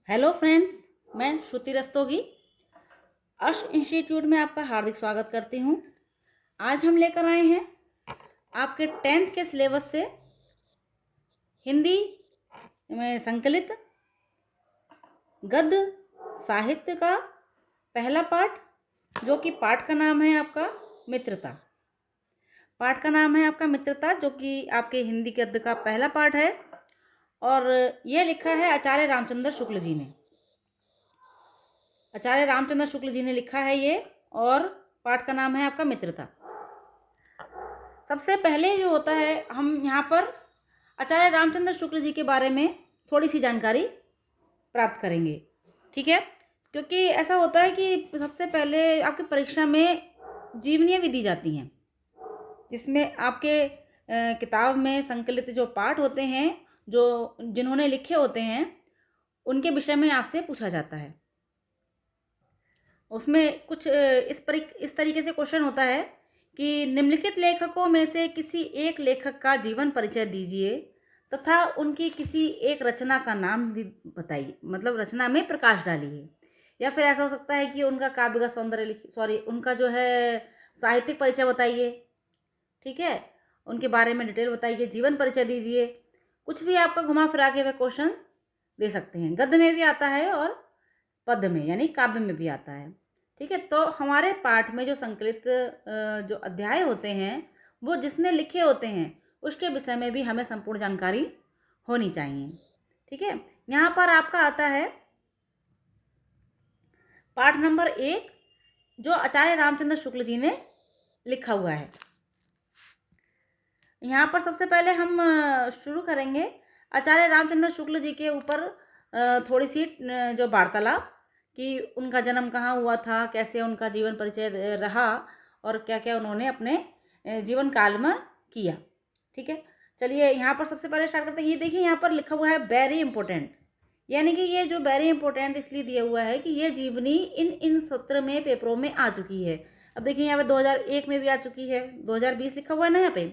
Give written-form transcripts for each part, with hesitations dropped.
Hello friends, मैं श्रुति रस्तोगी अर्श institute में आपका हार्दिक स्वागत करती हूँ। आज हम लेकर आए हैं आपके 10th के सिलेबस से हिंदी में संकलित गद्य साहित्य का पहला पाठ, जो कि पाठ का नाम है आपका मित्रता। पाठ का नाम है आपका मित्रता, जो कि आपके हिंदी गद्य का पहला पाठ है और यह लिखा है आचार्य रामचंद्र शुक्ल जी ने। आचार्य रामचंद्र शुक्ल जी ने लिखा है ये, और पाठ का नाम है आपका मित्रता। सबसे पहले जो होता है, हम यहाँ पर आचार्य रामचंद्र शुक्ल जी के बारे में थोड़ी सी जानकारी प्राप्त करेंगे, ठीक है। क्योंकि ऐसा होता है कि सबसे पहले आपकी परीक्षा में जीवनियाँ भी दी जाती हैं, जिसमें आपके किताब में संकलित जो पाठ होते हैं, जो जिन्होंने लिखे होते हैं, उनके विषय में आपसे पूछा जाता है। उसमें कुछ इस तरीके से क्वेश्चन होता है कि निम्नलिखित लेखकों में से किसी एक लेखक का जीवन परिचय दीजिए तथा उनकी किसी एक रचना का नाम बताइए, मतलब रचना में प्रकाश डालिए। या फिर ऐसा हो सकता है कि उनका काव्य का सौंदर्य उनका जो है साहित्यिक परिचय बताइए, ठीक है, उनके बारे में डिटेल बताइए, जीवन परिचय दीजिए। कुछ भी आपका घुमा फिरा के वह क्वेश्चन दे सकते हैं। गद्य में भी आता है और पद्य में यानी काव्य में भी आता है, ठीक है। तो हमारे पाठ में जो संकलित जो अध्याय होते हैं, वो जिसने लिखे होते हैं उसके विषय में भी हमें संपूर्ण जानकारी होनी चाहिए, ठीक है। यहाँ पर आपका आता है पाठ नंबर 1, जो आचार्य रामचंद्र शुक्ल जी ने लिखा हुआ है। यहाँ पर सबसे पहले हम शुरू करेंगे आचार्य रामचंद्र शुक्ल जी के ऊपर थोड़ी सी जो वार्तालाप, कि उनका जन्म कहाँ हुआ था, कैसे उनका जीवन परिचय रहा और क्या क्या उन्होंने अपने जीवन काल में किया, ठीक है। चलिए यहाँ पर सबसे पहले स्टार्ट करते हैं। ये देखिए, यहाँ पर लिखा हुआ है वेरी इंपॉर्टेंट, यानी कि ये जो वेरी इंपॉर्टेंट इसलिए दिया हुआ है कि ये जीवनी इन सत्र में पेपरों में आ चुकी है। अब देखिए यहाँ पे 2001 में भी आ चुकी है, 2020 लिखा हुआ है ना, यहाँ पे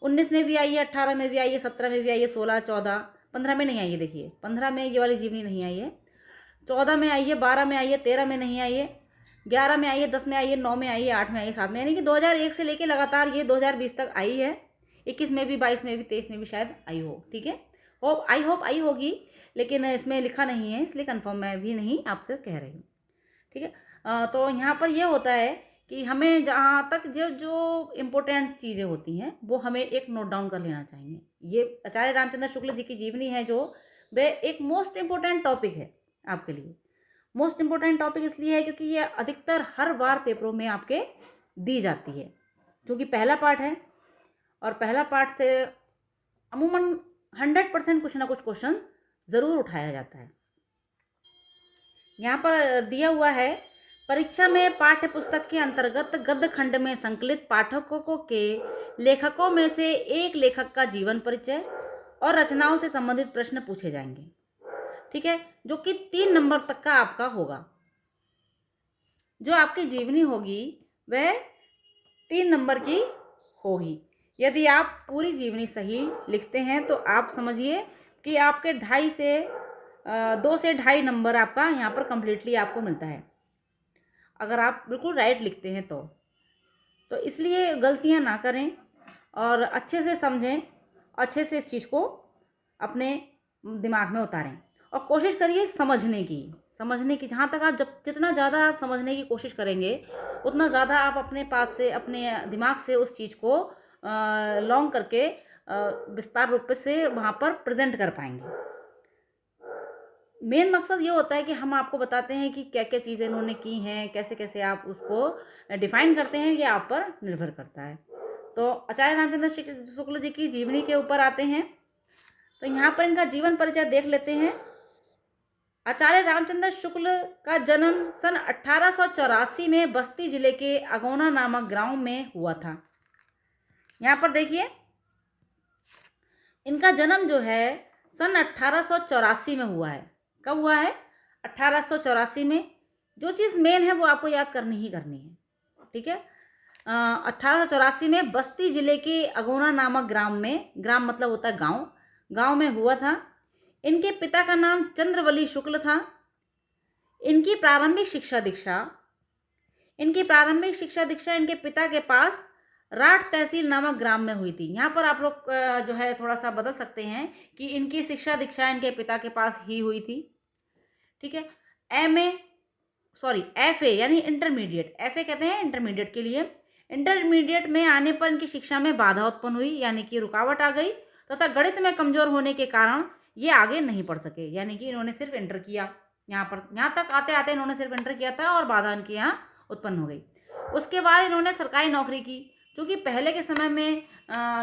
19 में भी आई है, 18 में भी आई है, 17 में भी आई है, 16, 14, 15 में नहीं आई है। देखिए 15 में ये वाली जीवनी नहीं आई है, 14 में आई है, 12 में आई है, 13 में नहीं आई है, 11 में आई है, 10 में आई है, 9 में आई है, 8 में आई है, 7 में, यानी कि 2001 से लेके लगातार ये 2020 तक आई है। 21 में भी, 22 में भी, 23 में भी शायद आई हो, ठीक है। होप आई होगी, लेकिन इसमें लिखा नहीं है, इसलिए कन्फर्म मैं भी नहीं आपसे कह रही हूँ, ठीक है। तो यहाँ पर यह होता है कि हमें जहाँ तक जो जो इम्पोर्टेंट चीज़ें होती हैं वो हमें एक नोट डाउन कर लेना चाहिए। ये आचार्य रामचंद्र शुक्ल जी की जीवनी है, जो वे एक मोस्ट इम्पोर्टेंट टॉपिक है आपके लिए। मोस्ट इम्पोर्टेंट टॉपिक इसलिए है क्योंकि ये अधिकतर हर बार पेपरों में आपके दी जाती है, क्योंकि पहला पार्ट है और पहला पार्ट से अमूमन 100% कुछ ना कुछ क्वेश्चन ज़रूर उठाया जाता है। यहाँ पर दिया हुआ है, परीक्षा में पाठ्य पुस्तक के अंतर्गत गद्य खंड में संकलित पाठकों के लेखकों में से एक लेखक का जीवन परिचय और रचनाओं से संबंधित प्रश्न पूछे जाएंगे, ठीक है, जो कि 3 नंबर तक का आपका होगा। जो आपकी जीवनी होगी वह 3 नंबर की होगी। यदि आप पूरी जीवनी सही लिखते हैं तो आप समझिए कि आपके 2 से 2.5 नंबर आपका यहाँ पर कम्प्लीटली आपको मिलता है, अगर आप बिल्कुल राइट लिखते हैं तो इसलिए गलतियाँ ना करें और अच्छे से समझें, अच्छे से इस चीज़ को अपने दिमाग में उतारें और कोशिश करिए समझने की। जहाँ तक आप जितना ज़्यादा आप समझने की कोशिश करेंगे, उतना ज़्यादा आप अपने पास से, अपने दिमाग से उस चीज़ को लॉन्ग करके विस्तार रूप से वहाँ पर प्रेजेंट कर पाएंगे। मेन मकसद ये होता है कि हम आपको बताते हैं कि क्या क्या चीज़ें इन्होंने की हैं, कैसे कैसे आप उसको डिफाइन करते हैं, ये आप पर निर्भर करता है। तो आचार्य रामचंद्र शुक्ल जी की जीवनी के ऊपर आते हैं, तो यहाँ पर इनका जीवन परिचय देख लेते हैं। आचार्य रामचंद्र शुक्ल का जन्म सन 1884 में बस्ती जिले के अगौना नामक गांव में हुआ था। यहाँ पर देखिए, इनका जन्म जो है सन 1884 में हुआ है। कब हुआ है? 1884 में। जो चीज़ मेन है वो आपको याद करनी ही करनी है, ठीक है। 1884 में बस्ती जिले के अगौना नामक ग्राम में, ग्राम मतलब होता है गांव, गांव में हुआ था। इनके पिता का नाम चंद्रवली शुक्ल था। इनकी प्रारंभिक शिक्षा दीक्षा इनके पिता के पास राठ तहसील नामक ग्राम में हुई थी। यहाँ पर आप लोग जो है थोड़ा सा बदल सकते हैं कि इनकी शिक्षा दीक्षा इनके पिता के पास ही हुई थी। ठीक है। एफए यानी इंटरमीडिएट, एफए कहते हैं इंटरमीडिएट के लिए। इंटरमीडिएट में आने पर इनकी शिक्षा में बाधा उत्पन्न हुई, यानी कि रुकावट आ गई, तथा गणित में कमजोर होने के कारण ये आगे नहीं पढ़ सके, यानी कि इन्होंने सिर्फ इंटर किया। यहाँ तक आते आते इन्होंने सिर्फ इंटर किया था और बाधा इनके यहाँ उत्पन्न हो गई। उसके बाद इन्होंने सरकारी नौकरी की। क्योंकि पहले के समय में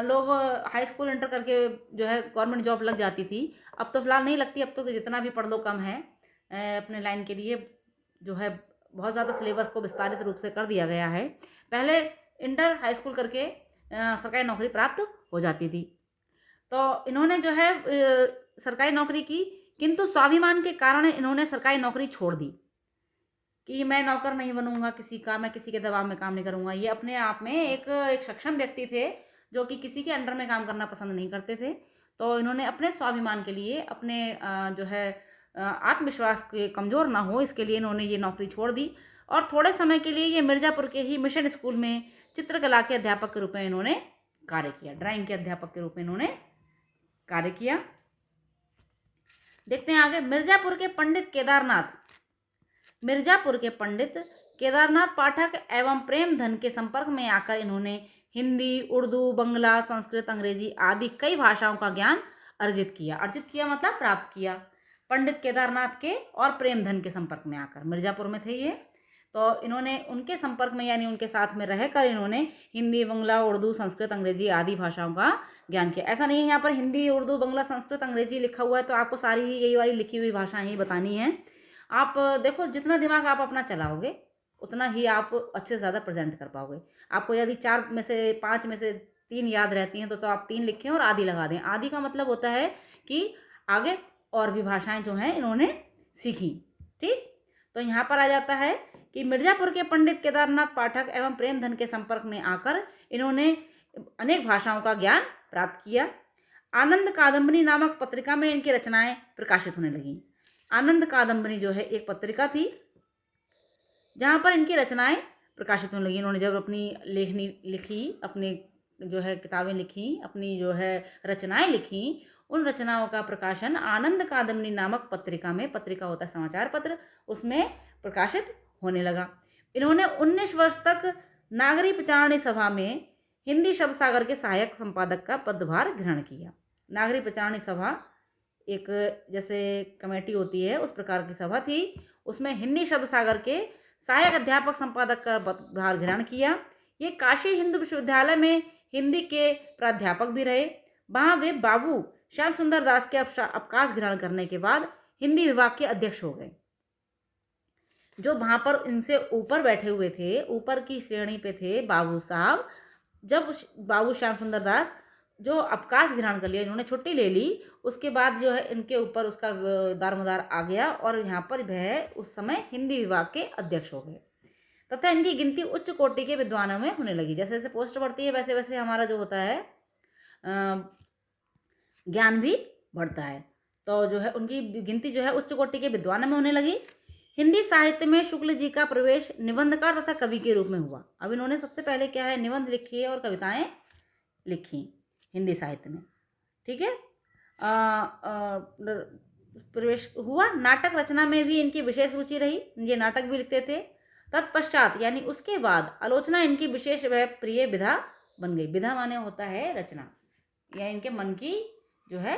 लोग हाई स्कूल इंटर करके जो है गवर्नमेंट जॉब लग जाती थी। अब तो फिलहाल नहीं लगती, अब तो जितना भी पढ़ लो कम है। अपने लाइन के लिए जो है बहुत ज़्यादा सिलेबस को विस्तारित रूप से कर दिया गया है। पहले इंटर हाई स्कूल करके सरकारी नौकरी प्राप्त हो जाती थी। तो इन्होंने जो है सरकारी नौकरी की, किंतु स्वाभिमान के कारण इन्होंने सरकारी नौकरी छोड़ दी कि मैं नौकर नहीं बनूंगा किसी का, मैं किसी के दबाव में काम नहीं करूंगा। ये अपने आप में एक सक्षम व्यक्ति थे जो कि किसी के अंडर में काम करना पसंद नहीं करते थे। तो इन्होंने अपने स्वाभिमान के लिए, अपने जो है आत्मविश्वास के कमज़ोर ना हो इसके लिए इन्होंने ये नौकरी छोड़ दी। और थोड़े समय के लिए ये मिर्ज़ापुर के ही मिशन स्कूल में चित्रकला के अध्यापक के रूप में इन्होंने कार्य किया, ड्राइंग के अध्यापक के रूप में इन्होंने कार्य किया। देखते हैं आगे। मिर्ज़ापुर के पंडित केदारनाथ पाठक एवं प्रेमधन के संपर्क में आकर इन्होंने हिंदी, उर्दू, बंगला, संस्कृत, अंग्रेजी आदि कई भाषाओं का ज्ञान अर्जित किया मतलब प्राप्त किया। पंडित केदारनाथ के और प्रेमधन के संपर्क में आकर, मिर्ज़ापुर में थे ये, तो इन्होंने उनके संपर्क में यानी उनके साथ में रहकर इन्होंने हिंदी, बंगला, उर्दू, संस्कृत, अंग्रेजी आदि भाषाओं का ज्ञान किया। ऐसा नहीं है यहाँ पर हिंदी, उर्दू, बंगला, संस्कृत, अंग्रेजी लिखा हुआ है तो आपको सारी ही यही वाली लिखी हुई भाषाएं ही बतानी है। आप देखो जितना दिमाग आप अपना चलाओगे उतना ही आप अच्छे से ज़्यादा प्रेजेंट कर पाओगे। आपको यदि 4 में से 5 में से 3 याद रहती हैं तो आप 3 लिखें और आदि लगा दें। आदि का मतलब होता है कि आगे और भी भाषाएं जो हैं इन्होंने सीखी। ठीक, तो यहाँ पर आ जाता है कि मिर्ज़ापुर के पंडित केदारनाथ पाठक एवं प्रेमधन के संपर्क में आकर इन्होंने अनेक भाषाओं का ज्ञान प्राप्त किया। आनंद कादम्बरी नामक पत्रिका में इनकी रचनाएं प्रकाशित होने लगीं। आनंद कादम्बरी जो है एक पत्रिका थी जहाँ पर इनकी रचनाएं प्रकाशित होने लगी। इन्होंने जब अपनी लेखनी लिखी, अपनी जो है किताबें लिखी, अपनी जो है रचनाएं लिखी, उन रचनाओं का प्रकाशन आनंद कादम्बरी नामक पत्रिका में, पत्रिका होता है समाचार पत्र, उसमें प्रकाशित होने लगा। इन्होंने 19 वर्ष तक नागरी प्रचारणी सभा में हिंदी शब्द सागर के सहायक संपादक का पदभार ग्रहण किया। नागरी प्रचारणी सभा एक जैसे कमेटी होती है उस प्रकार की सभा थी, उसमें हिंदी शब्द सागर के सहायक अध्यापक संपादक का पदभार ग्रहण किया। ये काशी हिंदू विश्वविद्यालय में हिंदी के प्राध्यापक भी रहे। वहाँ वे बाबू श्याम सुंदर दास के अवकाश ग्रहण करने के बाद हिंदी विभाग के अध्यक्ष हो गए। जो वहाँ पर इनसे ऊपर बैठे हुए थे, ऊपर की श्रेणी पे थे बाबू साहब, जब बाबू श्याम सुंदर दास जो अवकाश ग्रहण कर लिया, इन्होंने छुट्टी ले ली, उसके बाद जो है इनके ऊपर उसका दारोमदार आ गया और यहाँ पर वह उस समय हिंदी विभाग के अध्यक्ष हो गए तथा इनकी गिनती उच्च कोटि के विद्वानों में होने लगी। जैसे जैसे पोस्ट बढ़ती है वैसे वैसे हमारा जो होता है ज्ञान भी बढ़ता है। तो जो है उनकी गिनती जो है उच्च कोटि के विद्वानों में होने लगी। हिंदी साहित्य में शुक्ल जी का प्रवेश निबंधकार तथा कवि के रूप में हुआ। अब इन्होंने सबसे पहले क्या है, निबंध लिखी और कविताएं लिखी हिंदी साहित्य में। ठीक है, प्रवेश हुआ। नाटक रचना में भी इनकी विशेष रुचि रही, ये नाटक भी लिखते थे। तत्पश्चात यानी उसके बाद आलोचना इनकी विशेष व प्रिय विधा बन गई। विधा माने होता है रचना, या इनके मन की जो है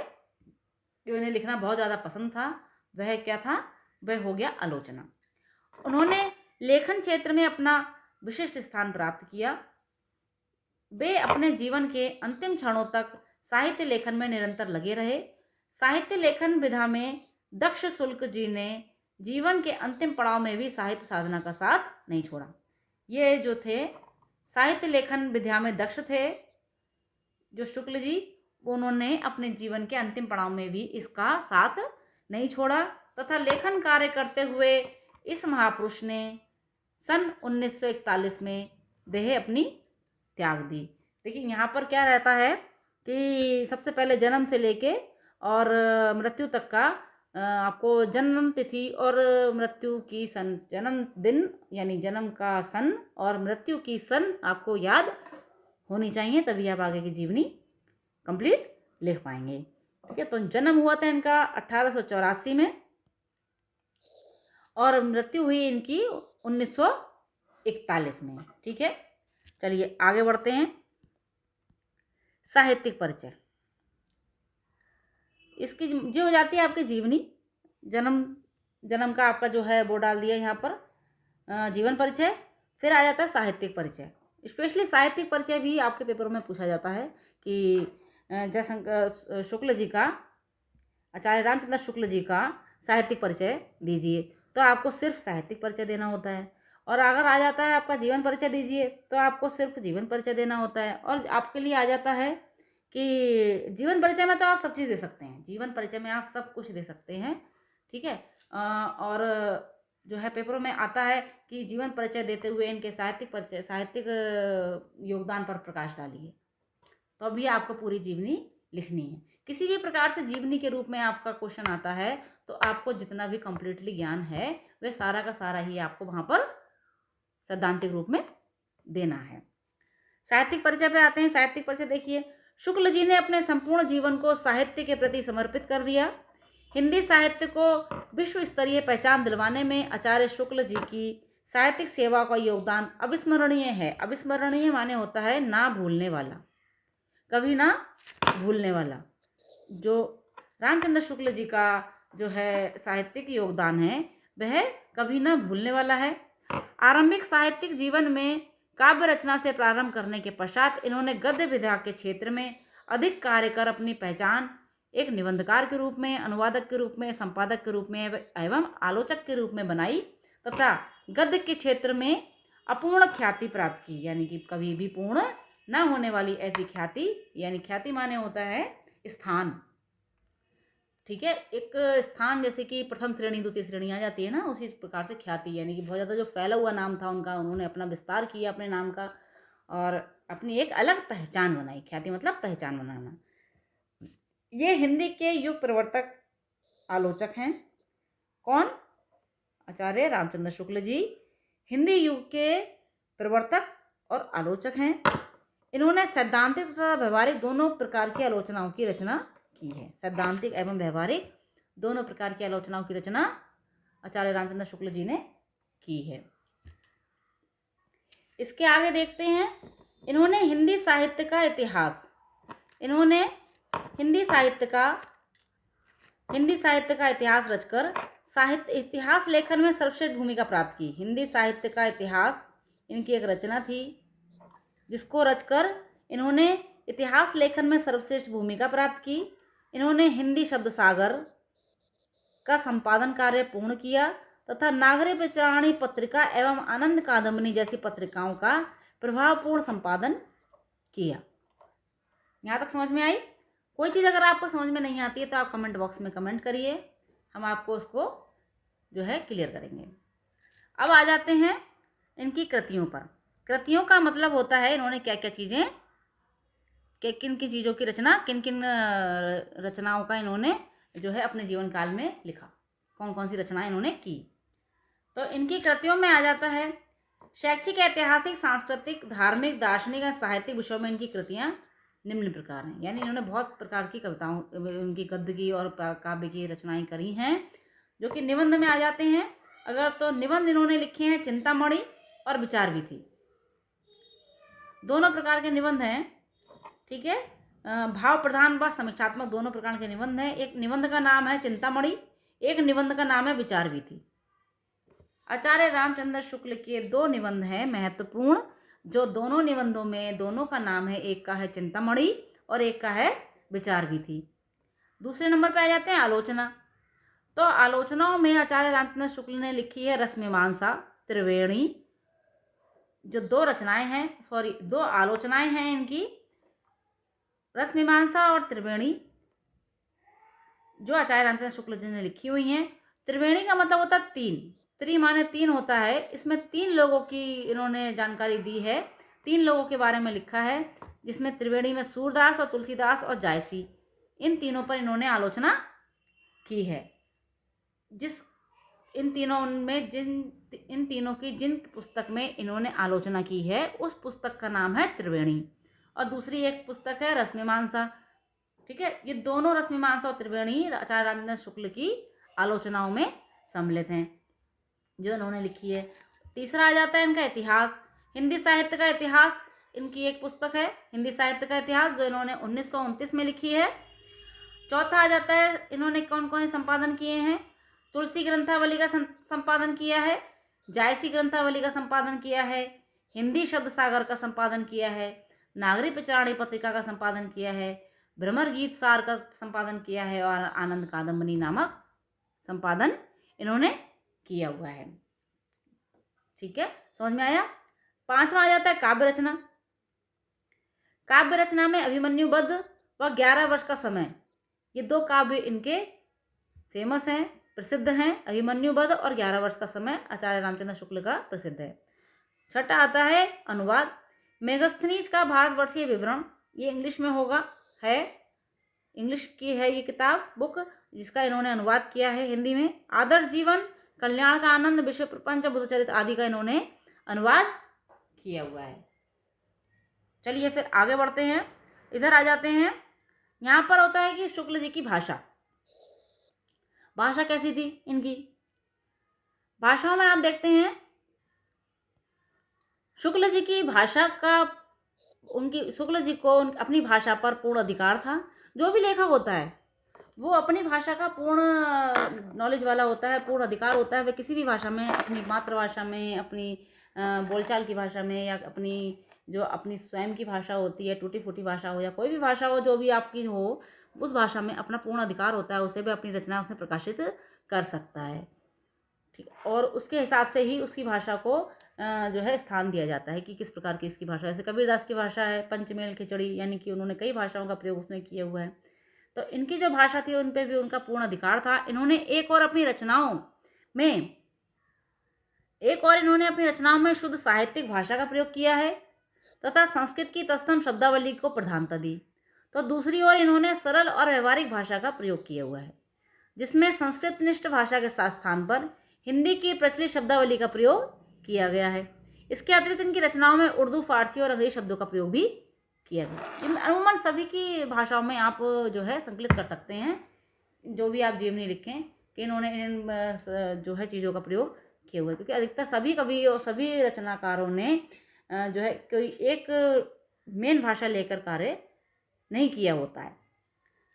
जो इन्हें लिखना बहुत ज़्यादा पसंद था, वह क्या था, वह हो गया आलोचना। उन्होंने लेखन क्षेत्र में अपना विशिष्ट स्थान प्राप्त किया। वे अपने जीवन के अंतिम क्षणों तक साहित्य लेखन में निरंतर लगे रहे। साहित्य लेखन विधा में दक्ष शुक्ल जी ने जीवन के अंतिम पड़ाव में भी साहित्य साधना का साथ नहीं छोड़ा। ये जो थे साहित्य लेखन विधा में दक्ष थे जो शुक्ल जी, उन्होंने अपने जीवन के अंतिम पड़ाव में भी इसका साथ नहीं छोड़ा तथा लेखन कार्य करते हुए इस महापुरुष ने सन 1941 में देह अपनी त्याग दी। देखिए यहाँ पर क्या रहता है कि सबसे पहले जन्म से लेके और मृत्यु तक का आपको जन्म तिथि और मृत्यु की सन, जन्म दिन यानी जन्म का सन और मृत्यु की सन आपको याद होनी चाहिए, तभी आप आगे की जीवनी कंप्लीट लिख पाएंगे। ठीक है, तो जन्म हुआ था इनका 1884 में और मृत्यु हुई इनकी 1941 में। ठीक है, चलिए आगे बढ़ते हैं। साहित्यिक परिचय, इसकी जो हो जाती है आपकी जीवनी, जन्म का आपका जो है वो डाल दिया यहाँ पर जीवन परिचय। फिर आ जाता है साहित्यिक परिचय। स्पेशली साहित्यिक परिचय भी आपके पेपरों में पूछा जाता है कि जयशंकर शुक्ल जी का, आचार्य रामचंद्र शुक्ल जी का साहित्यिक परिचय दीजिए, तो आपको सिर्फ साहित्यिक परिचय देना होता है। और अगर आ जाता है आपका जीवन परिचय दीजिए, तो आपको सिर्फ जीवन परिचय देना होता है। और आपके लिए आ जाता है कि जीवन परिचय में तो आप सब चीज़ दे सकते हैं, जीवन परिचय में आप सब कुछ दे सकते हैं। ठीक है, और जो है पेपरों में आता है कि जीवन परिचय देते हुए इनके साहित्यिक योगदान पर प्रकाश डालिए, तो अभी आपको पूरी जीवनी लिखनी है। किसी भी प्रकार से जीवनी के रूप में आपका क्वेश्चन आता है, तो आपको जितना भी कंप्लीटली ज्ञान है वह सारा का सारा ही आपको वहाँ पर सैद्धांतिक रूप में देना है। साहित्यिक परिचय पे आते हैं। साहित्यिक परिचय देखिए, शुक्ल जी ने अपने संपूर्ण जीवन को साहित्य के प्रति समर्पित कर दिया। हिंदी साहित्य को विश्व स्तरीय पहचान दिलवाने में आचार्य शुक्ल जी की साहित्यिक सेवा का योगदान अविस्मरणीय है। अविस्मरणीय माने होता है ना भूलने वाला, कभी ना भूलने वाला। जो रामचंद्र शुक्ल जी का जो है साहित्यिक योगदान है वह कभी ना भूलने वाला है। आरंभिक साहित्यिक जीवन में काव्य रचना से प्रारंभ करने के पश्चात इन्होंने गद्य विधा के क्षेत्र में अधिक कार्य कर अपनी पहचान एक निबंधकार के रूप में, अनुवादक के रूप में, संपादक के रूप में एवं आलोचक के रूप में बनाई तथा गद्य के क्षेत्र में अपूर्ण ख्याति प्राप्त की, यानी कि कभी भी पूर्ण न होने वाली ऐसी ख्याति, यानी ख्याति माने होता है स्थान। ठीक है, एक स्थान जैसे कि प्रथम श्रेणी द्वितीय श्रेणी आ जाती है ना, उसी प्रकार से ख्याति, यानी कि बहुत ज़्यादा जो फैला हुआ नाम था उनका, उन्होंने अपना विस्तार किया अपने नाम का और अपनी एक अलग पहचान बनाई। ख्याति मतलब पहचान बनाना। ये हिंदी के युग प्रवर्तक आलोचक हैं। कौन? आचार्य रामचंद्र शुक्ल जी हिंदी युग के प्रवर्तक और आलोचक हैं। इन्होंने सैद्धांतिक तथा व्यवहारिक दोनों प्रकार की आलोचनाओं की रचना की है। सैद्धांतिक एवं व्यवहारिक दोनों प्रकार की आलोचनाओं की रचना आचार्य रामचंद्र शुक्ल जी ने की है। इसके आगे देखते हैं, इन्होंने हिंदी साहित्य का इतिहास, इन्होंने हिंदी साहित्य का इतिहास रचकर साहित्य इतिहास लेखन में सर्वश्रेष्ठ भूमिका प्राप्त की। हिंदी साहित्य का इतिहास इनकी एक रचना थी, जिसको रचकर इन्होंने इतिहास लेखन में सर्वश्रेष्ठ भूमिका प्राप्त की। इन्होंने हिंदी शब्द सागर का संपादन कार्य पूर्ण किया तथा नागरिक विचारणी पत्रिका एवं आनंद कादम्बनी जैसी पत्रिकाओं का प्रभावपूर्ण संपादन किया। यहाँ तक समझ में आई? कोई चीज़ अगर आपको समझ में नहीं आती है तो आप कमेंट बॉक्स में कमेंट करिए, हम आपको उसको जो है क्लियर करेंगे। अब आ जाते हैं इनकी कृतियों पर। कृतियों का मतलब होता है इन्होंने क्या क्या चीज़ें, किन किन चीज़ों की रचना, किन किन रचनाओं का इन्होंने जो है अपने जीवन काल में लिखा, कौन कौन सी रचनाएं इन्होंने की। तो इनकी कृतियों में आ जाता है शैक्षिक, ऐतिहासिक, सांस्कृतिक, धार्मिक, दार्शनिक और साहित्यिक विषयों में इनकी कृतियाँ निम्न प्रकार हैं। यानी इन्होंने बहुत प्रकार की कविताओं, उनकी गद्य की और काव्य की रचनाएं करी हैं, जो कि निबंध में आ जाते हैं। अगर तो निबंध इन्होंने लिखे हैं चिंतामणि और विचार भी थी, दोनों प्रकार के निबंध हैं। ठीक है, भाव प्रधान व समीक्षात्मक दोनों प्रकार के निबंध हैं। एक निबंध का नाम है चिंतामणि, एक निबंध का नाम है विचार भी थी। आचार्य रामचंद्र शुक्ल के दो निबंध हैं महत्वपूर्ण, जो दोनों निबंधों में दोनों का नाम है, एक का है चिंतामणि और एक का है विचार भी थी। दूसरे नंबर पे आ जाते हैं आलोचना। तो आलोचनाओं में आचार्य रामचंद्र शुक्ल ने लिखी है रसमीमांसा, त्रिवेणी, जो दो आलोचनाएं हैं इनकी, रसमीमांसा और त्रिवेणी, जो आचार्य रामचंद्र शुक्ल जी ने लिखी हुई हैं। त्रिवेणी का मतलब होता है तीन, त्रि माने तीन होता है। इसमें तीन लोगों की इन्होंने जानकारी दी है, तीन लोगों के बारे में लिखा है, जिसमें त्रिवेणी में सूरदास और तुलसीदास और जायसी, इन तीनों पर इन्होंने आलोचना की है। इन तीनों की जिन पुस्तक में इन्होंने आलोचना की है उस पुस्तक का नाम है त्रिवेणी, और दूसरी एक पुस्तक है रश्मिमांसा। ठीक है, ये दोनों रश्मिमांसा और त्रिवेणी आचार्य रामचंद्र शुक्ल की आलोचनाओं में सम्मिलित हैं जो इन्होंने लिखी है। तीसरा आ जाता है इनका इतिहास, हिंदी साहित्य का इतिहास। इनकी एक पुस्तक है हिंदी साहित्य का इतिहास जो इन्होंने 1929 में लिखी है। चौथा आ जाता है इन्होंने कौन कौन से संपादन किए हैं। तुलसी ग्रंथावली का संपादन किया है, जायसी ग्रंथावली का संपादन किया है, हिंदी शब्द सागर का संपादन किया है, नागरी प्रचारणी पत्रिका का संपादन किया है, भ्रमर गीत सार का संपादन किया है, और आनंद कादम्बनी नामक संपादन इन्होंने किया हुआ है। ठीक है, समझ में आया। पांचवा आ जाता है काव्य रचना। काव्य रचना में अभिमन्यु वध व 11 वर्ष का समय, ये दो काव्य इनके फेमस हैं, प्रसिद्ध हैं। अभिमन्यु वध और 11 वर्ष का समय आचार्य रामचंद्र शुक्ल का प्रसिद्ध है। छठा आता है अनुवाद, मेगस्थनीज का भारतवर्षीय विवरण, ये इंग्लिश में होगा, है इंग्लिश की है ये किताब बुक, जिसका इन्होंने अनुवाद किया है हिंदी में। आदर्श जीवन, कल्याण का आनंद, विश्व प्रपंच, बुद्धचरित आदि का इन्होंने अनुवाद किया हुआ है। चलिए फिर आगे बढ़ते हैं, इधर आ जाते हैं। यहाँ पर होता है कि शुक्ल जी की भाषा कैसी थी इनकी। भाषाओं में आप देखते हैं शुक्ल जी की भाषा का, शुक्ल जी को अपनी भाषा पर पूर्ण अधिकार था। जो भी लेखक होता है वो अपनी भाषा का पूर्ण नॉलेज वाला होता है, पूर्ण अधिकार होता है। वह किसी भी भाषा में, अपनी मातृभाषा में, अपनी बोलचाल की भाषा में, या अपनी स्वयं की भाषा होती है, टूटी फूटी भाषा हो या कोई भी भाषा हो, जो भी आपकी हो, उस भाषा में अपना पूर्ण अधिकार होता है। उसे भी अपनी रचना उसमें प्रकाशित कर सकता है। ठीक, और उसके हिसाब से ही उसकी भाषा को जो है स्थान दिया जाता है कि किस प्रकार की इसकी भाषा है। जैसे कबीरदास की भाषा है पंचमेल खिचड़ी, यानी कि उन्होंने कई भाषाओं का प्रयोग उसमें किया हुआ है। तो इनकी जो भाषा थी उन पर भी उनका पूर्ण अधिकार था। इन्होंने अपनी रचनाओं में शुद्ध साहित्यिक भाषा का प्रयोग किया है तथा संस्कृत की तत्सम शब्दावली को प्रधानता दी। तो दूसरी ओर इन्होंने सरल और व्यवहारिक भाषा का प्रयोग किया हुआ है, जिसमें संस्कृतनिष्ठ भाषा के साथ स्थान पर हिंदी की प्रचलित शब्दावली का प्रयोग किया गया है। इसके अतिरिक्त इनकी रचनाओं में उर्दू, फारसी और अंग्रेजी शब्दों का प्रयोग भी किया गया। अमूमन सभी की भाषाओं में आप जो है संकलित कर सकते हैं, जो भी आप जीवनी लिखें कि इन्होंने इन जो है चीज़ों का प्रयोग किया हुआ है। क्योंकि अधिकतर सभी कवि और सभी रचनाकारों ने जो है कोई एक मेन भाषा लेकर कार्य नहीं किया होता है।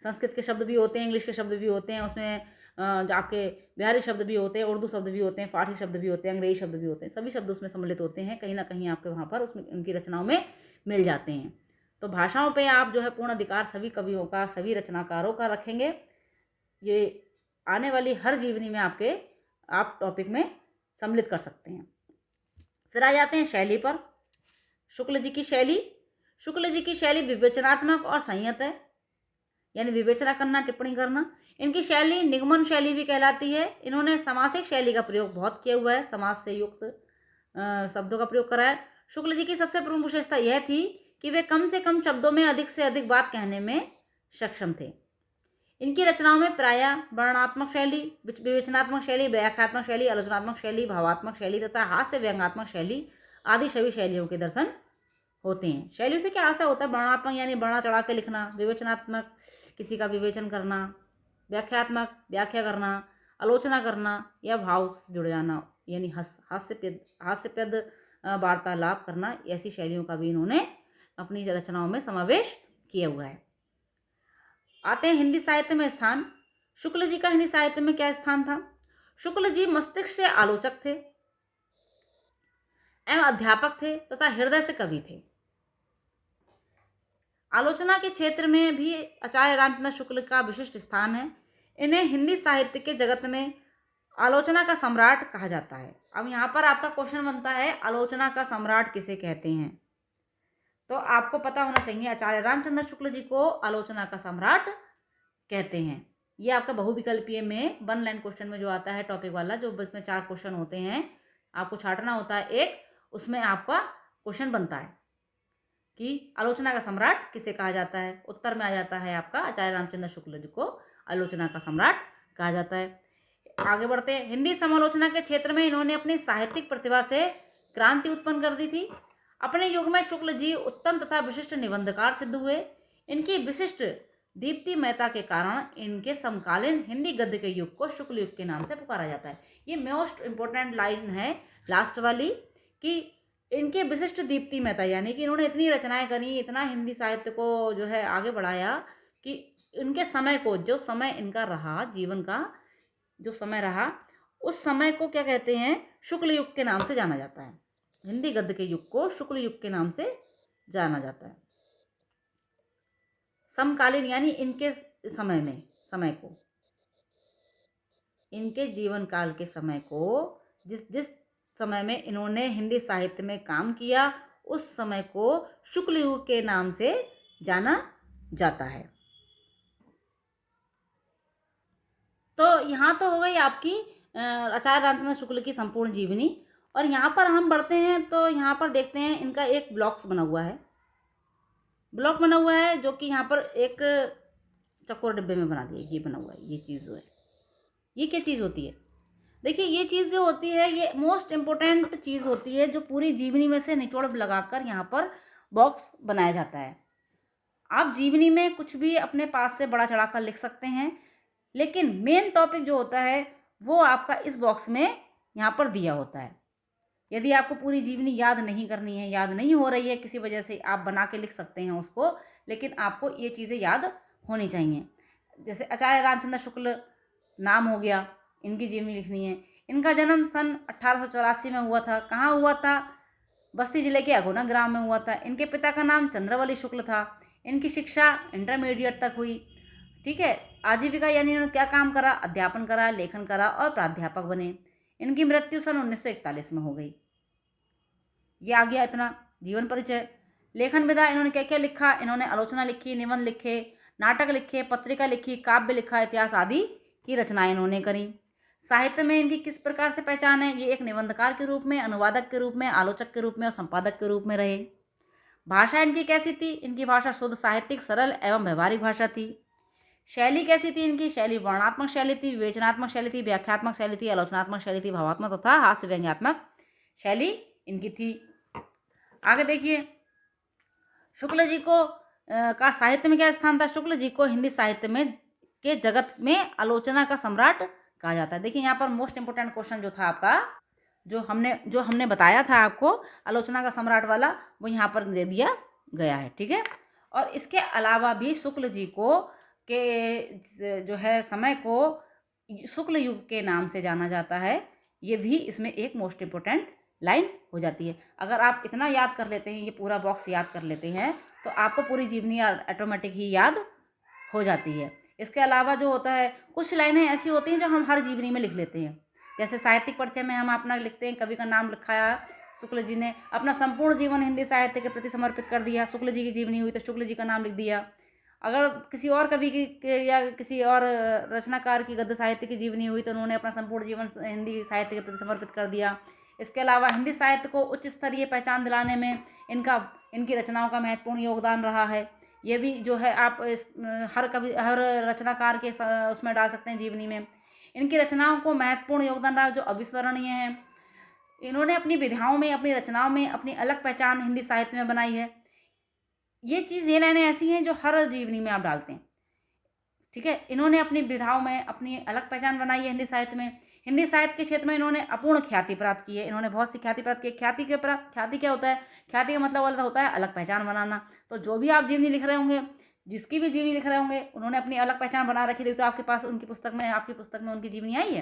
संस्कृत के शब्द भी होते हैं, इंग्लिश के शब्द भी होते हैं, उसमें आपके बिहारी शब्द भी होते हैं, उर्दू शब्द भी होते हैं, फारसी शब्द भी होते हैं, अंग्रेजी शब्द भी होते हैं। सभी शब्द उसमें सम्मिलित होते हैं, कहीं ना कहीं आपके वहाँ पर उसमें उनकी रचनाओं में मिल जाते हैं। तो भाषाओं पे आप जो है पूर्ण अधिकार सभी कवियों का, सभी रचनाकारों का रखेंगे। ये आने वाली हर जीवनी में आप टॉपिक में सम्मिलित कर सकते हैं। फिर आ जाते हैं शैली पर। शुक्ल जी की शैली विवेचनात्मक और संयत है, यानी विवेचना करना, टिप्पणी करना। इनकी शैली निगमन शैली भी कहलाती है। इन्होंने समासिक शैली का प्रयोग बहुत किया हुआ है, समास से युक्त शब्दों का प्रयोग करा है। शुक्ल जी की सबसे प्रमुख विशेषता यह थी कि वे कम से कम शब्दों में अधिक से अधिक बात कहने में सक्षम थे। इनकी रचनाओं में प्रायः वर्णनात्मक शैली, विवेचनात्मक शैली, व्याख्यात्मक शैली, आलोचनात्मक शैली, भावात्मक शैली तथा हास्य व्यंग्यात्मक शैली आदि सभी शैलियों के दर्शन होते हैं। शैलियों से क्या आशा होता है? वर्णनात्मक यानी बढ़ा चढ़ा के लिखना, विवेचनात्मक किसी का विवेचन करना, व्याख्यात्मक व्याख्या करना, आलोचना करना या भाव से जुड़ जाना, यानी हास्यप्रद वार्तालाप करना। ऐसी शैलियों का भी इन्होंने अपनी रचनाओं में समावेश किया हुआ है। आते हैं हिंदी साहित्य में स्थान। शुक्ल जी का हिंदी साहित्य में क्या स्थान था? शुक्ल जी मस्तिष्क से आलोचक थे एवं अध्यापक थे तथा हृदय से कवि थे। आलोचना के क्षेत्र में भी आचार्य रामचंद्र शुक्ल का विशिष्ट स्थान है। इन्हें हिंदी साहित्य के जगत में आलोचना का सम्राट कहा जाता है। अब यहाँ पर आपका क्वेश्चन बनता है, आलोचना का सम्राट किसे कहते हैं? तो आपको पता होना चाहिए आचार्य रामचंद्र शुक्ल जी को आलोचना का सम्राट कहते हैं। ये आपका बहुविकल्पीय में 1 लाइन क्वेश्चन में जो आता है टॉपिक वाला, जो इसमें 4 क्वेश्चन होते हैं, आपको छांटना होता है एक, उसमें आपका क्वेश्चन बनता है। कि आलोचना का सम्राट किसे कहा जाता है। उत्तर में आ जाता है आपका आचार्य रामचंद्र शुक्ल जी को आलोचना का सम्राट कहा जाता है। आगे बढ़ते हैं। हिंदी समालोचना के क्षेत्र में इन्होंने अपनी साहित्यिक प्रतिभा से क्रांति उत्पन्न कर दी थी। अपने युग में शुक्ल जी उत्तम तथा विशिष्ट निबंधकार सिद्ध हुए। इनकी विशिष्ट दीप्तिमयता के कारण इनके समकालीन हिंदी गद्य के युग को शुक्ल युग के नाम से पुकारा जाता है। ये मोस्ट इंपॉर्टेंट लाइन है लास्ट वाली, कि इनके विशिष्ट दीप्तिमयता, यानी कि इन्होंने इतनी रचनाएं करी, इतना हिंदी साहित्य को जो है आगे बढ़ाया कि इनके समय को, जो समय इनका रहा, जीवन का जो समय रहा, उस समय को क्या कहते हैं, शुक्ल युग के नाम से जाना जाता है। हिंदी गद्य के युग को शुक्ल युग के नाम से जाना जाता है। समकालीन यानी इनके समय में, समय को, इनके जीवन काल के समय को, जिस जिस समय में इन्होंने हिंदी साहित्य में काम किया, उस समय को शुक्ल युग के नाम से जाना जाता है। तो यहाँ तो हो गई आपकी आचार्य रामचंद्र शुक्ल की संपूर्ण जीवनी। और यहाँ पर हम बढ़ते हैं तो यहाँ पर देखते हैं इनका एक ब्लॉक्स बना हुआ है, ब्लॉक बना हुआ है जो कि यहाँ पर एक चकोर डिब्बे में बना दिया, ये बना हुआ है। ये चीज़ जो है, ये क्या चीज़ होती है, देखिए ये चीज़ जो होती है ये मोस्ट इम्पोर्टेंट चीज़ होती है, जो पूरी जीवनी में से निचोड़ लगाकर यहाँ पर बॉक्स बनाया जाता है। आप जीवनी में कुछ भी अपने पास से बड़ा चढ़ा कर लिख सकते हैं, लेकिन मेन टॉपिक जो होता है वो आपका इस बॉक्स में यहाँ पर दिया होता है। यदि आपको पूरी जीवनी याद नहीं करनी है, याद नहीं हो रही है किसी वजह से, आप बना के लिख सकते हैं उसको, लेकिन आपको ये चीज़ें याद होनी चाहिए। जैसे आचार्य रामचंद्र शुक्ल नाम हो गया, इनकी जीवनी लिखनी है। इनका जन्म सन 1884 में हुआ था। कहाँ हुआ था? बस्ती जिले के अगोना ग्राम में हुआ था। इनके पिता का नाम चंद्रवली शुक्ल था। इनकी शिक्षा इंटरमीडिएट तक हुई। ठीक है। आजीविका यानी इन्होंने क्या काम करा? अध्यापन करा, लेखन करा और प्राध्यापक बने। इनकी मृत्यु सन 1941 में हो गई। ये आ गया इतना जीवन परिचय। लेखन विधा, इन्होंने क्या क्या लिखा? इन्होंने आलोचना लिखी, निबंध लिखे, नाटक लिखे, पत्रिका लिखी, काव्य लिखा, इतिहास आदि की रचनाएं इन्होंने करी। साहित्य में इनकी किस प्रकार से पहचान है? ये एक निबंधकार के रूप में, अनुवादक के रूप में, आलोचक के रूप में और संपादक के रूप में रहे। भाषा इनकी कैसी थी? इनकी भाषा शुद्ध, साहित्यिक, सरल एवं व्यवहारिक भाषा थी। शैली कैसी थी इनकी? शैली वर्णनात्मक शैली थी, विवेचनात्मक शैली थी, व्याख्यात्मक शैली थी, आलोचनात्मक शैली थी, भावात्मक तथा हास्य व्यंग्यात्मक शैली इनकी थी। आगे देखिए, शुक्ल जी को का साहित्य में क्या स्थान था? शुक्ल जी को हिंदी साहित्य में के जगत में आलोचना का सम्राट कहा जाता है। देखिए यहाँ पर मोस्ट इंपोर्टेंट क्वेश्चन जो था आपका, जो हमने बताया था आपको आलोचना का सम्राट वाला, वो यहाँ पर दे दिया गया है। ठीक है। और इसके अलावा भी शुक्ल जी को के जो है समय को शुक्ल युग के नाम से जाना जाता है। ये भी इसमें एक मोस्ट इंपोर्टेंट लाइन हो जाती है। अगर आप इतना याद कर लेते हैं, ये पूरा बॉक्स याद कर लेते हैं, तो आपको पूरी जीवनी ऑटोमेटिक ही याद हो जाती है। इसके अलावा जो होता है, कुछ लाइनें ऐसी होती हैं जो हम हर जीवनी में लिख लेते हैं। जैसे साहित्यिक परिचय में हम अपना लिखते हैं, कवि का नाम लिखा है, शुक्ल जी ने अपना संपूर्ण जीवन हिंदी साहित्य के प्रति समर्पित कर दिया। शुक्ल जी की जीवनी हुई तो शुक्ल जी का नाम लिख दिया। अगर किसी और कवि की या किसी और रचनाकार की गद्य साहित्य की जीवनी हुई तो उन्होंने अपना संपूर्ण जीवन हिंदी साहित्य के प्रति समर्पित कर दिया। इसके अलावा हिंदी साहित्य को उच्च स्तरीय पहचान दिलाने में इनकी रचनाओं का महत्वपूर्ण योगदान रहा है। ये भी जो है आप हर रचनाकार के उसमें डाल सकते हैं जीवनी में। इनकी रचनाओं को महत्वपूर्ण योगदान रहा जो अविस्मरणीय है। इन्होंने अपनी विधाओं में, अपनी रचनाओं में अपनी अलग पहचान हिंदी साहित्य में बनाई है। ये लाइनें ऐसी हैं जो हर जीवनी में आप डालते हैं। ठीक है। इन्होंने अपनी विधाओं में अपनी अलग पहचान बनाई है हिंदी साहित्य में। हिंदी साहित्य के क्षेत्र में इन्होंने अपूर्ण ख्याति प्राप्त की है। इन्होंने बहुत सी ख्याति प्राप्त की है। ख्याति क्या होता है? ख्याति का मतलब होता है अलग पहचान बनाना। तो जो भी आप जीवनी लिख रहे होंगे, जिसकी भी जीवनी लिख रहे होंगे, उन्होंने अपनी अलग पहचान बना रखी थी। तो आपके पास आपकी पुस्तक में उनकी जीवनी आई है,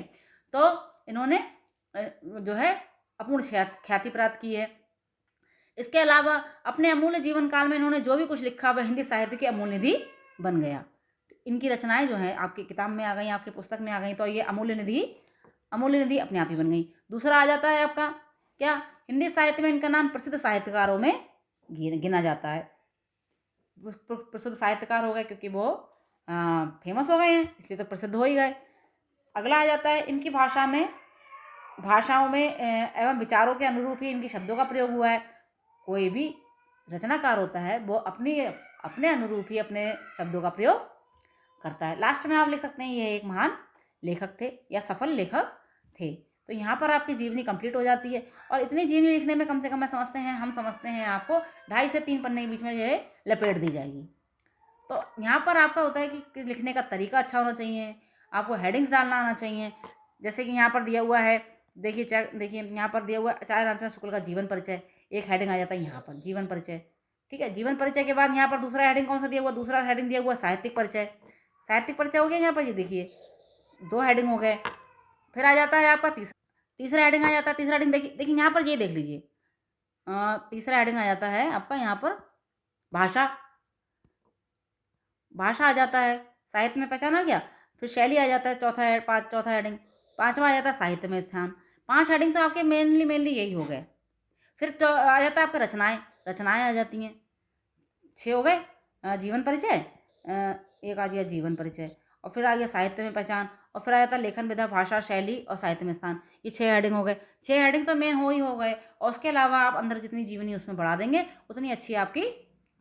तो इन्होंने जो है अपूर्ण ख्याति प्राप्त की है। इसके अलावा अपने अमूल्य जीवन काल में इन्होंने जो भी कुछ लिखा वह हिंदी साहित्य की अमूल्य निधि बन गया। इनकी रचनाएं जो हैं आपकी किताब में आ गई, आपकी पुस्तक में आ गई, तो ये अमूल्य निधि अपने आप ही बन गई। दूसरा आ जाता है आपका क्या? हिंदी साहित्य में इनका नाम प्रसिद्ध साहित्यकारों में गिना जाता है। प्रसिद्ध साहित्यकार हो गए क्योंकि वो फेमस हो गए हैं, इसलिए तो प्रसिद्ध हो ही गए। अगला आ जाता है, इनकी भाषाओं में एवं विचारों के अनुरूप ही इनके शब्दों का प्रयोग हुआ है। कोई भी रचनाकार होता है वो अपने अनुरूप ही अपने शब्दों का प्रयोग करता है। लास्ट में आप लिख सकते हैं ये एक महान लेखक थे या सफल लेखक थे। तो यहाँ पर आपकी जीवनी कंप्लीट हो जाती है। और इतनी जीवनी लिखने में कम से कम हम समझते हैं आपको 2.5 से 3 पन्ने के बीच में जो है लपेट दी जाएगी। तो यहाँ पर आपका होता है कि लिखने का तरीका अच्छा होना चाहिए, आपको हेडिंग्स डालना आना चाहिए। जैसे कि यहाँ पर दिया हुआ है, देखिए यहाँ पर दिया हुआ है आचार्य रामचंद्र शुक्ल का जीवन परिचय, एक हेडिंग आ जाता है यहाँ पर जीवन परिचय। ठीक है, जीवन परिचय के बाद यहाँ पर दूसरा हेडिंग कौन सा दिया हुआ, दूसरा हेडिंग दिया हुआ साहित्यिक परिचय। साहित्यिक परिचय हो गया यहाँ पर, ये देखिए 2 हेडिंग हो गए। फिर आ जाता है आपका तीसरा हेडिंग आ जाता है। तीसरा हेडिंग देखिए यहाँ पर ये देख लीजिए, तीसरा हेडिंग आ जाता है आपका यहाँ पर भाषा। भाषा आ जाता है, साहित्य में पहचाना गया। फिर शैली आ जाता है, चौथा हेडिंग। 5वां आ जाता है साहित्य में स्थान। 5 हेडिंग तो आपके मेनली यही हो गए। फिर आ जाता है आपका रचनाएं आ जाती हैं। 6 हो गए, जीवन परिचय, एक आ गया जीवन परिचय, और फिर आ गया साहित्य में पहचान, और फिर आ जाता है लेखन विधा, भाषा, शैली और साहित्य में स्थान। ये 6 हेडिंग हो गए। 6 हेडिंग तो मेन हो गए, और उसके अलावा आप अंदर जितनी जीवनी उसमें बढ़ा देंगे उतनी अच्छी आपकी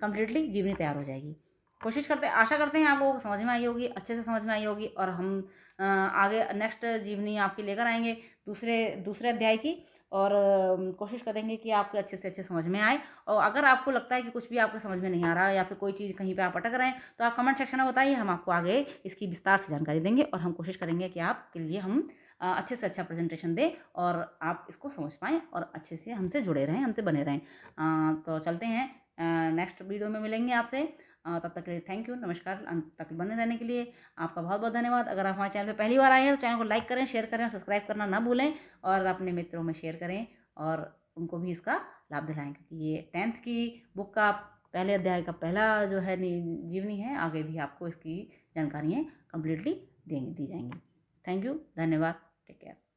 कंप्लीटली जीवनी तैयार हो जाएगी। आशा करते हैं आप लोगों को समझ में आई होगी, अच्छे से समझ में आई होगी। और हम आगे नेक्स्ट जीवनी आपकी लेकर आएंगे दूसरे अध्याय की, और कोशिश करेंगे कि आपके अच्छे से अच्छे समझ में आए। और अगर आपको लगता है कि कुछ भी आपको समझ में नहीं आ रहा है या फिर कोई चीज़ कहीं पे आप अटक रहे हैं, तो आप कमेंट सेक्शन में बताइए, हम आपको आगे इसकी विस्तार से जानकारी देंगे। और हम कोशिश करेंगे कि आपके लिए हम अच्छे से अच्छा प्रेजेंटेशन दें और आप इसको समझ पाएँ और अच्छे से हमसे जुड़े रहें, हमसे बने रहें। तो चलते हैं, नेक्स्ट वीडियो में मिलेंगे आपसे। तब तक के लिए थैंक यू, नमस्कार। अंत तक बने रहने के लिए आपका बहुत बहुत धन्यवाद। अगर आप हमारे चैनल पर पहली बार आए हैं तो चैनल को लाइक करें, शेयर करें और सब्सक्राइब करना ना भूलें, और अपने मित्रों में शेयर करें और उनको भी इसका लाभ दिलाएं, क्योंकि ये 10th की बुक का पहले अध्याय का पहला जो है जीवनी है। आगे भी आपको इसकी जानकारियाँ कंप्लीटली दी जाएंगी। थैंक यू, धन्यवाद, टेक केयर।